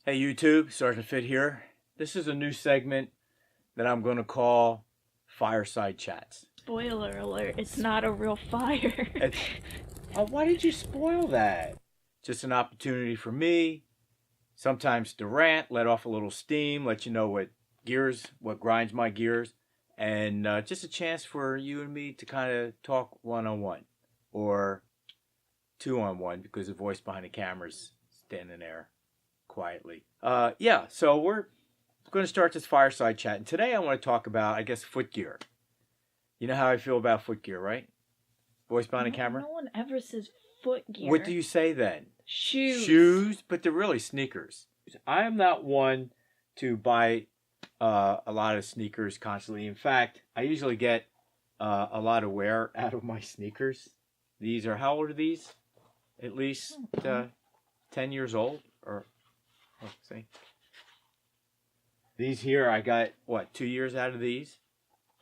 Hey YouTube, Sergeant Fit here. This is a new segment that I'm going to call Fireside Chats. Spoiler alert, it's not a real fire. Oh, why did you spoil that? Just an opportunity for me, sometimes to rant, let off a little steam, let you know what grinds my gears, and just a chance for you and me to kind of talk one-on-one or two-on-one because the voice behind the camera's standing there quietly. So we're going to start this fireside chat. And today I want to talk about, I guess, footgear. You know how I feel about footgear, right? Voice behind the camera? No one ever says footgear. What do you say then? Shoes. Shoes, but they're really sneakers. I am not one to buy a lot of sneakers constantly. In fact, I usually get a lot of wear out of my sneakers. These are, how old are these? At least 10 years old or... Let's see. These here, I got, 2 years out of these,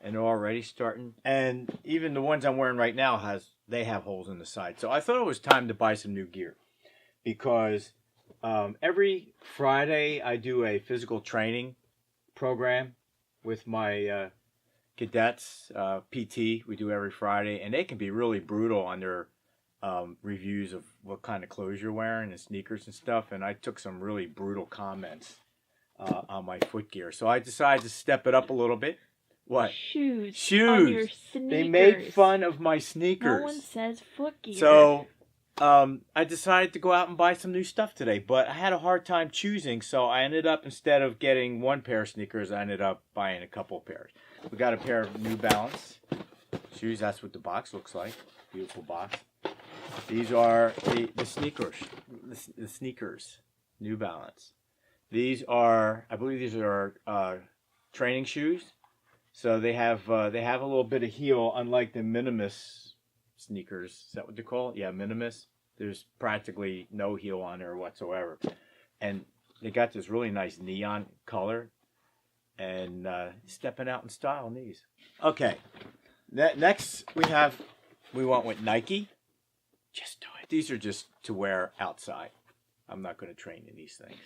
and they're already starting. And even the ones I'm wearing right now, they have holes in the side. So I thought it was time to buy some new gear, because every Friday I do a physical training program with my cadets, PT. We do every Friday, and they can be really brutal on their reviews of what kind of clothes you're wearing and sneakers and stuff, and I took some really brutal comments on my footgear, so I decided to step it up a little bit. What? Shoes. Shoes. On your sneakers. They make fun of my sneakers. No one says footgear. So I decided to go out and buy some new stuff today, but I had a hard time choosing, so I ended up, instead of getting one pair of sneakers, I ended up buying a couple pairs. We got a pair of New Balance shoes. That's what the box looks like. Beautiful box. These are the sneakers, the sneakers, New Balance. These are, I believe these are training shoes. So they have a little bit of heel, unlike the Minimus sneakers. Is that what they call it? Yeah, Minimus. There's practically no heel on there whatsoever. And they got this really nice neon color. And stepping out in style in these. Okay, next we went with Nike. Just do it. These are just to wear outside. I'm not going to train in these things.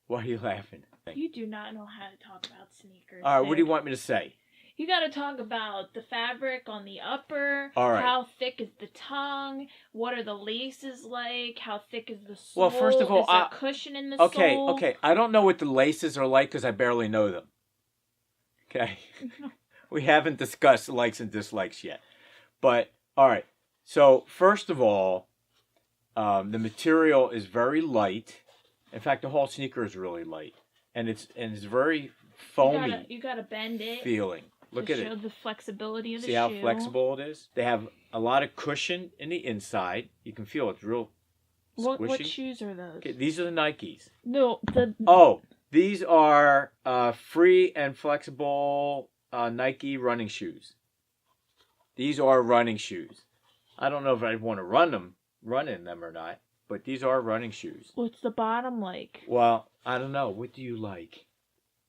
Why are you laughing? You do not know how to talk about sneakers. All right, what do you want me to say? You got to talk about the fabric on the upper. All right. How thick is the tongue? What are the laces like? How thick is the sole? Well, first of all, is there cushion in the sole? Okay. I don't know what the laces are like because I barely know them. Okay. We haven't discussed likes and dislikes yet. But, all right. So, first of all, the material is very light. In fact, the whole sneaker is really light. And it's very foamy. You gotta bend it. Feeling. Look at it. Show the flexibility of the shoe. See how flexible it is? They have a lot of cushion in the inside. You can feel it's real squishy. What shoes are those? Okay, these are the Nikes. No, These are free and flexible Nike running shoes. These are running shoes. I don't know if I want to run in them or not, but these are running shoes. What's the bottom like? Well, I don't know. What do you like?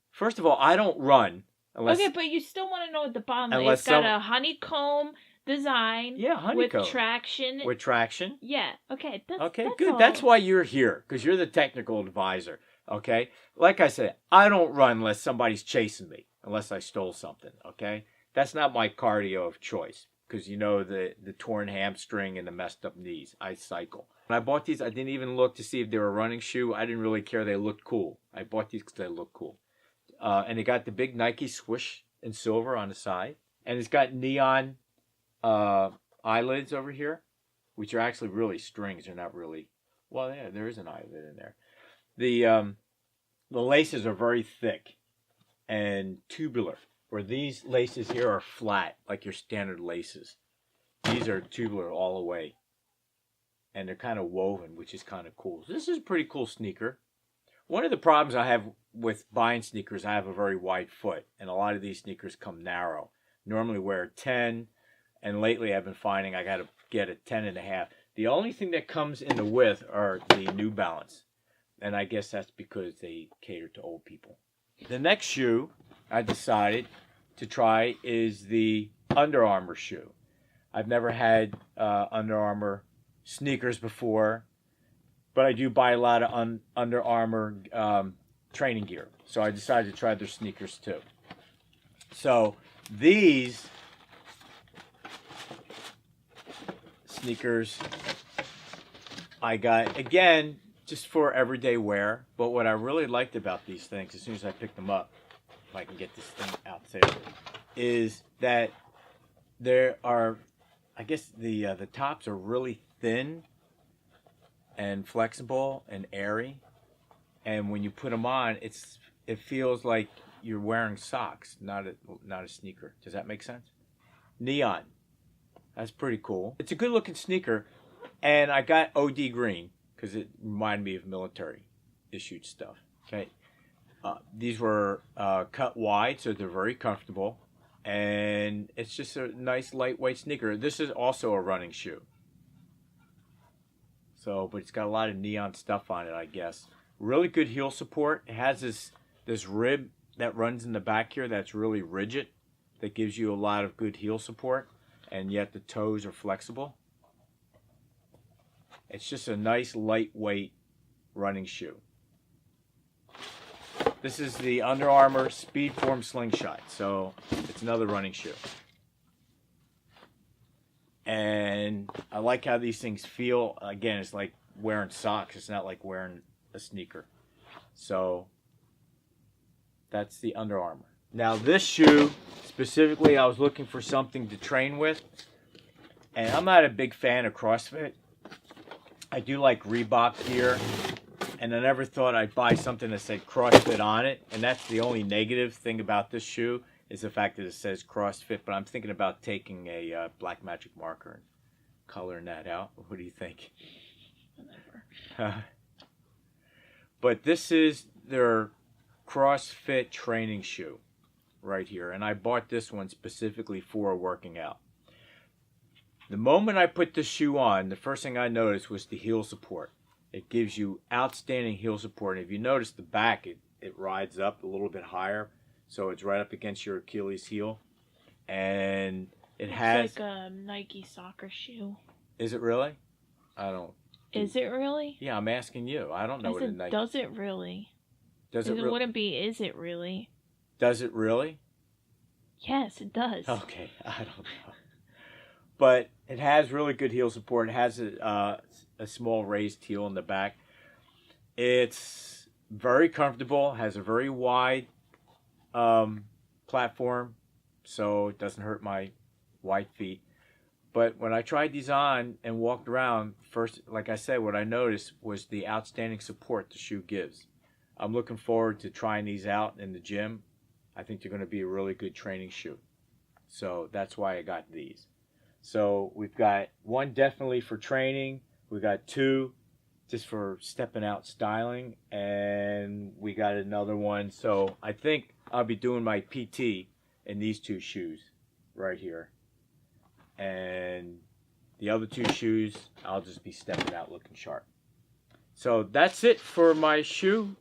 First of all, I don't run unless... Okay, but you still want to know what the bottom like. It's got a honeycomb design. Yeah, honeycomb. With traction. With traction? Yeah, okay. That's good. all. That's why you're here, because you're the technical advisor, okay? Like I said, I don't run unless somebody's chasing me, unless I stole something, okay? That's not my cardio of choice, because you know the torn hamstring and the messed up knees. I cycle. When I bought these, I didn't even look to see if they were a running shoe. I didn't really care. They looked cool. I bought these because they look cool. And they got the big Nike swoosh in silver on the side. And it's got neon eyelids over here, which are actually really strings. They're not really... Well, yeah, there is an eyelid in there. The laces are very thick and tubular, where these laces here are flat, like your standard laces. These are tubular all the way. And they're kind of woven, which is kind of cool. So this is a pretty cool sneaker. One of the problems I have with buying sneakers, I have a very wide foot. And a lot of these sneakers come narrow. Normally wear a 10. And lately I've been finding I got to get a 10.5. The only thing that comes in the width are the New Balance. And I guess that's because they cater to old people. The next shoe I decided to try is the Under Armour shoe. I've never had Under Armour sneakers before. but I do buy a lot of Under Armour training gear. So I decided to try their sneakers too. So these sneakers I got, again, just for everyday wear. But what I really liked about these things, as soon as I picked them up, if I can get this thing out there, is that there are, I guess the tops are really thin and flexible and airy, and when you put them on, it feels like you're wearing socks, not a sneaker. Does that make sense? Neon. That's pretty cool. It's a good looking sneaker, and I got OD green because it reminded me of military issued stuff. Okay, these were cut wide, so they're very comfortable, and it's just a nice lightweight sneaker. This is also a running shoe. So, but it's got a lot of neon stuff on it, I guess. Really good heel support. It has this rib that runs in the back here that's really rigid, that gives you a lot of good heel support, and yet the toes are flexible. It's just a nice lightweight running shoe. This is the Under Armour SpeedForm Slingshot, so it's another running shoe. And I like how these things feel. Again, it's like wearing socks. It's not like wearing a sneaker. So that's the Under Armour. Now this shoe, specifically, I was looking for something to train with. And I'm not a big fan of CrossFit. I do like Reebok gear. And I never thought I'd buy something that said CrossFit on it. And that's the only negative thing about this shoe, is the fact that it says CrossFit. But I'm thinking about taking a black magic marker and coloring that out. What do you think? Whatever. But this is their CrossFit training shoe right here. And I bought this one specifically for working out. The moment I put this shoe on, the first thing I noticed was the heel support. It gives you outstanding heel support. And if you notice the back, it rides up a little bit higher. So it's right up against your Achilles heel. And it's has... like a Nike soccer shoe. Is it really? I don't... Is it really? Yeah, I'm asking you. I don't know what a Nike... Does it really? Does it really? It wouldn't be, is it really? Does it really? Yes, it does. Okay, I don't know. But it has really good heel support. It has a small raised heel in the back. It's very comfortable. Has a very wide platform, so it doesn't hurt my wide feet. But when I tried these on and walked around, first, like I said, what I noticed was the outstanding support the shoe gives. I'm looking forward to trying these out in the gym. I think they're going to be a really good training shoe. So that's why I got these. So we've got one definitely for training. We got two just for stepping out styling. And we got another one. So I think I'll be doing my PT in these two shoes right here. And the other two shoes, I'll just be stepping out looking sharp. So that's it for my shoe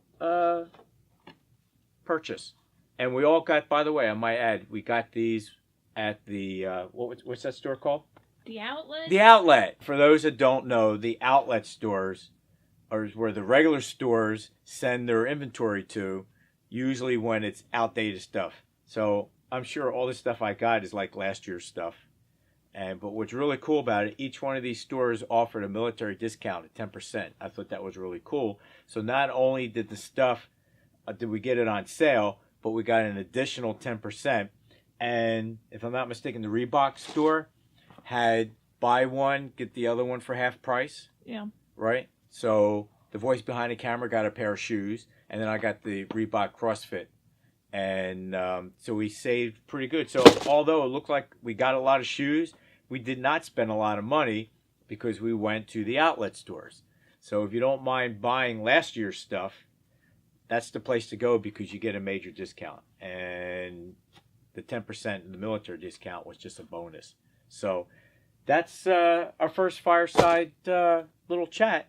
purchase. And we all got, by the way, I might add, we got these at the, what's that store called? The Outlet? The Outlet. For those that don't know, the outlet stores are where the regular stores send their inventory to, usually when it's outdated stuff. So I'm sure all this stuff I got is like last year's stuff. But what's really cool about it, each one of these stores offered a military discount at 10%. I thought that was really cool. So not only did the stuff, did we get it on sale, but we got an additional 10%. And if I'm not mistaken, the Reebok store had buy one, get the other one for half price. Yeah. Right? So the voice behind the camera got a pair of shoes, and then I got the Reebok CrossFit. And so we saved pretty good. So although it looked like we got a lot of shoes, we did not spend a lot of money because we went to the outlet stores. So if you don't mind buying last year's stuff, that's the place to go because you get a major discount. And the 10% in the military discount was just a bonus. So that's our first Fireside little chat.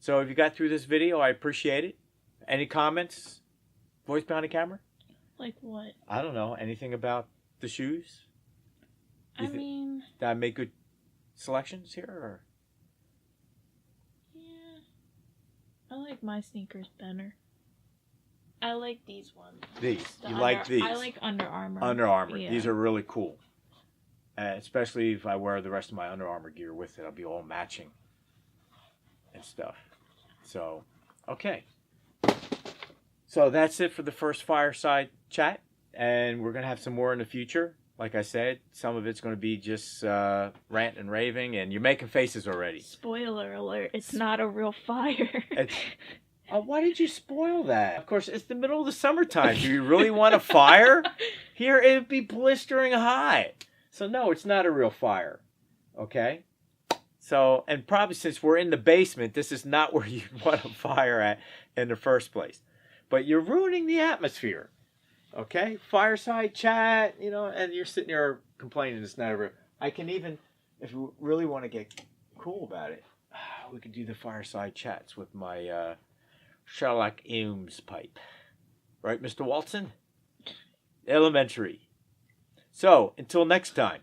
So if you got through this video, I appreciate it. Any comments? Voice behind the camera? Like what? I don't know. Anything about the shoes? I mean... Did I make good selections here? Or? Yeah. I like my sneakers better. I like these ones. These. You like these? I like Under Armour. Under Armour. Yeah. These are really cool. Especially if I wear the rest of my Under Armour gear with it. I'll be all matching and stuff. So, okay. So that's it for the first Fireside chat. And we're going to have some more in the future. Like I said, some of it's going to be just rant and raving. And you're making faces already. Spoiler alert. It's not a real fire. Why did you spoil that? Of course, it's the middle of the summertime. Do you really want a fire? Here, it would be blistering hot. So, no, it's not a real fire. Okay? So, and probably since we're in the basement, this is not where you'd want a fire at in the first place. But you're ruining the atmosphere. Okay? Fireside chat, you know, and you're sitting there complaining it's not a real... I can even, if you really want to get cool about it, we could do the fireside chats with my Sherlock Holmes pipe. Right, Mr. Watson? Elementary. So, until next time.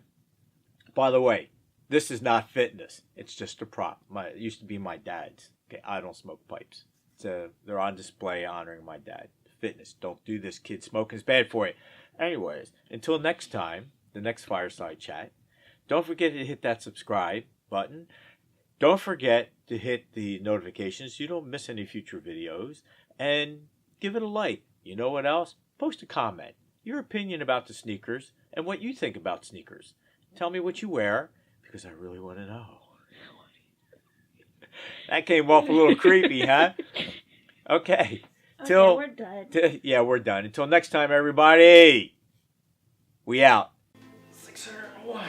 By the way, this is not fitness. It's just a prop. It used to be my dad's. Okay, I don't smoke pipes. They're on display honoring my dad. Fitness. Don't do this, kid. Smoking is bad for you. Anyways, until next time, the next Fireside Chat, don't forget to hit that subscribe button. Don't forget to hit the notifications so you don't miss any future videos. And give it a like. You know what else? Post a comment. Your opinion about the sneakers and what you think about sneakers. Tell me what you wear because I really want to know. That came off a little creepy, huh? Okay. We're done. Yeah, we're done. Until next time, everybody. We out. 601.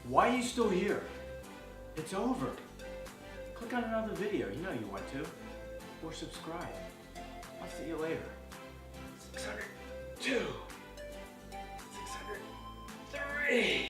Why are you still here? It's over. Click on another video. You know you want to. Or subscribe. I'll see you later. 602. 603.